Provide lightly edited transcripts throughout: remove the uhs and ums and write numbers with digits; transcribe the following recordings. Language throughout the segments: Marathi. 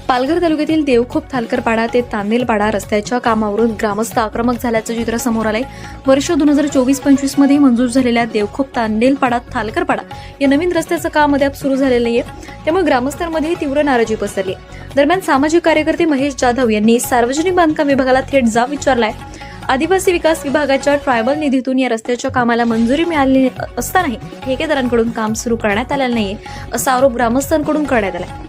पालघर तालुक्यातील देवखोप थालकरपाडा ते तांदेलपाडा रस्त्याच्या कामावरून ग्रामस्थ आक्रमक झाल्याचं चित्र समोर आलंय। वर्ष 2024-25 मध्ये मंजूर झालेल्या देवखोप तांदेलपाडा थालकरपाडा या नवीन रस्त्याचं काम अद्याप सुरू झालेलं नाहीये, त्यामुळे ग्रामस्थांमध्ये तीव्र नाराजी पसरली। दरम्यान सामाजिक कार्यकर्ते महेश जाधव यांनी सार्वजनिक बांधकाम विभागाला थेट जाब विचारलाय। आदिवासी विकास विभागाच्या ट्रायबल निधीतून या रस्त्याच्या कामाला मंजुरी मिळाली असतानाही ठेकेदारांकडून काम सुरू करण्यात आलेलं नाहीये, असा आरोप ग्रामस्थांकडून करण्यात आलाय।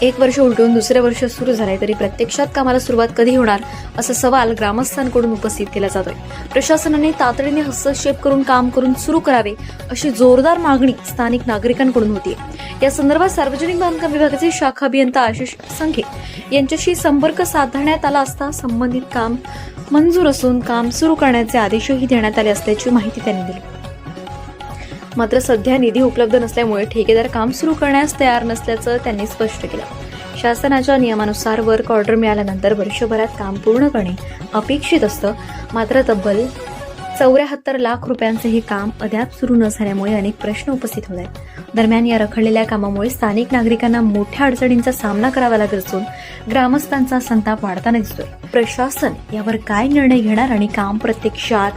एक वर्ष उलटून दुसरे वर्ष सुरू झाले तरी प्रत्यक्षात कामाला सुरुवात कधी होणार असा सवाल ग्रामस्थांकडून उपस्थित केला जातोय। प्रशासनाने तातडीने हस्तक्षेप करून काम सुरू करावे अशी जोरदार मागणी स्थानिक नागरिकांकडून होती। या संदर्भात सार्वजनिक बांधकाम विभागाचे शाखा अभियंता आशिष संखे यांच्याशी संपर्क साधण्यात आला असता संबंधित काम मंजूर असून काम सुरू करण्याचे आदेशही देण्यात आले असल्याची माहिती त्यांनी दिली। मात्र सध्या निधी उपलब्ध नसल्यामुळे ठेकेदार काम सुरू करण्यास तयार नसल्याचं त्यांनी स्पष्ट केलं। शासनाच्या नियमानुसार वर्क ऑर्डर मिळाल्यानंतर वर्षभरात काम पूर्ण करणे अपेक्षित असतं, मात्र तब्बल 74 लाख रुपयांचे हे काम अद्याप सुरू न झाल्यामुळे अनेक प्रश्न उपस्थित होत आहेत। दरम्यान या रखडलेल्या कामामुळे स्थानिक नागरिकांना मोठ्या अडचणींचा सामना करावा लागत असून ग्रामस्थांचा संताप वाढताना दिसतोय। प्रशासन यावर काय निर्णय घेणार आणि काम प्रत्यक्षात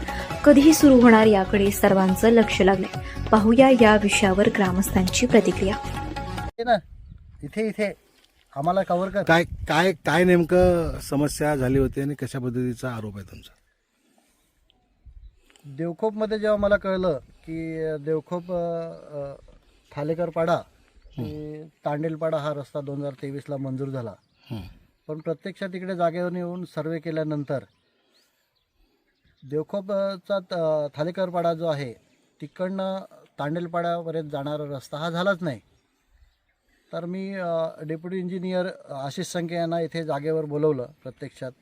कधी सुरू होणार याकडे सर्वांचं लक्ष लागलंय। पाहूया या विषयावर ग्रामस्थांची प्रतिक्रिया। इथे आम्हाला कव्हर कर। काय काय काय नेमकं समस्या झाली होती आणि कशा पद्धतीचा आरोप आहे तुमचा? देवखोपमध्ये जेव्हा मला कळलं की देवखोप थालेकरपाडा ते तांडेलपाडा हा रस्ता 2023ला मंजूर झाला, पण प्रत्यक्षात इकडे जागेवर येऊन सर्वे केल्यानंतर देवखोपचा थालेकरपाडा जो आहे तिकडनं तांडेलपाड्यापर्यंत जाणारा रस्ता हा झालाच नाही। तर मी डेप्युटी इंजिनियर आशिष संखे यांना इथे जागेवर बोलवलं प्रत्यक्षात,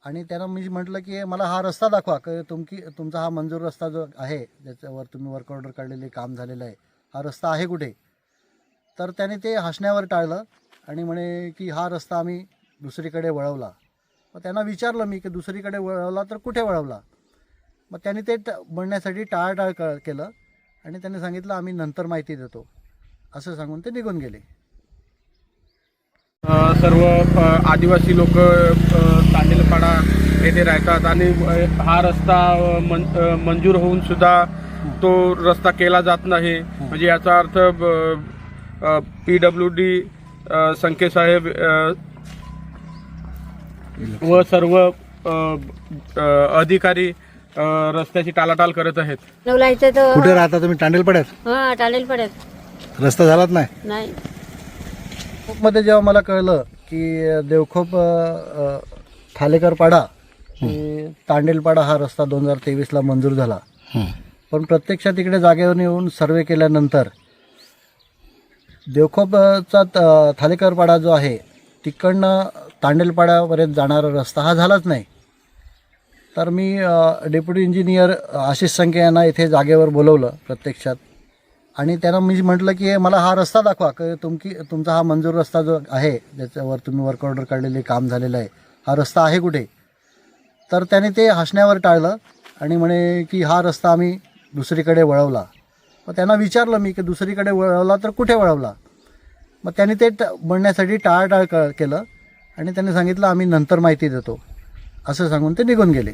आणि त्यांना मी म्हटलं की मला हा रस्ता दाखवा की तुमचा हा मंजूर रस्ता जो आहे ज्याच्यावर तुम्ही वर्क ऑर्डर काढलेले काम झालेलं आहे, हा रस्ता आहे कुठे? तर त्याने ते हसण्यावर टाळलं आणि म्हणे की हा रस्ता आम्ही दुसरीकडे वळवला। मग त्यांना विचारलं मी की दुसरीकडे वळवला तर कुठे वळवला? मग त्यांनी ते म्हणण्यासाठी टाळाटाळ केलं आणि त्यांनी सांगितलं आम्ही नंतर माहिती देतो असं सांगून ते निघून गेले। सर्व आदिवासी लोक तांडेलपाडा येथे राहतात आणि हा रस्ता मंजूर होऊन सुद्धा तो रस्ता केला जात नाही। म्हणजे याचा अर्थ PWD संखे साहेब व सर्व अधिकारी रस्त्याची टाळाटाळ करत आहेत। कुठे राहता तुम्ही? तांडेलपाड्यात? हा, तांडेलपाड्यात रस्ता झालाच नाही? नाही। मध्ये जेव्हा मला कळलं की देवखोप थालेकरपाडा ते तांडेलपाडा हा रस्ता 2023ला मंजूर झाला, पण प्रत्यक्षात इकडे जागेवर येऊन सर्वे केल्यानंतर देवखोपचा थालेकरपाडा जो आहे तिकडनं तांडेलपाड्यापर्यंत जाणारा रस्ता हा झालाच नाही। तर मी डेप्युटी इंजिनियर आशिष संखे यांना इथे जागेवर बोलवलं प्रत्यक्षात, आणि त्यांना मी म्हटलं की मला हा रस्ता दाखवा की तुमचा हा मंजूर रस्ता जो आहे ज्याच्यावर तुम्ही वर्क ऑर्डर काढलेले काम झालेलं आहे, हा रस्ता आहे कुठे? तर त्याने ते हसण्यावर टाळलं आणि म्हणे की हा रस्ता आम्ही दुसरीकडे वळवला। मग त्यांना विचारलं मी की दुसरीकडे वळवला तर कुठे वळवला? मग त्यांनी ते म्हणण्यासाठी टाळाटाळ केलं आणि त्यांनी सांगितलं आम्ही नंतर माहिती देतो असं सांगून ते निघून गेले।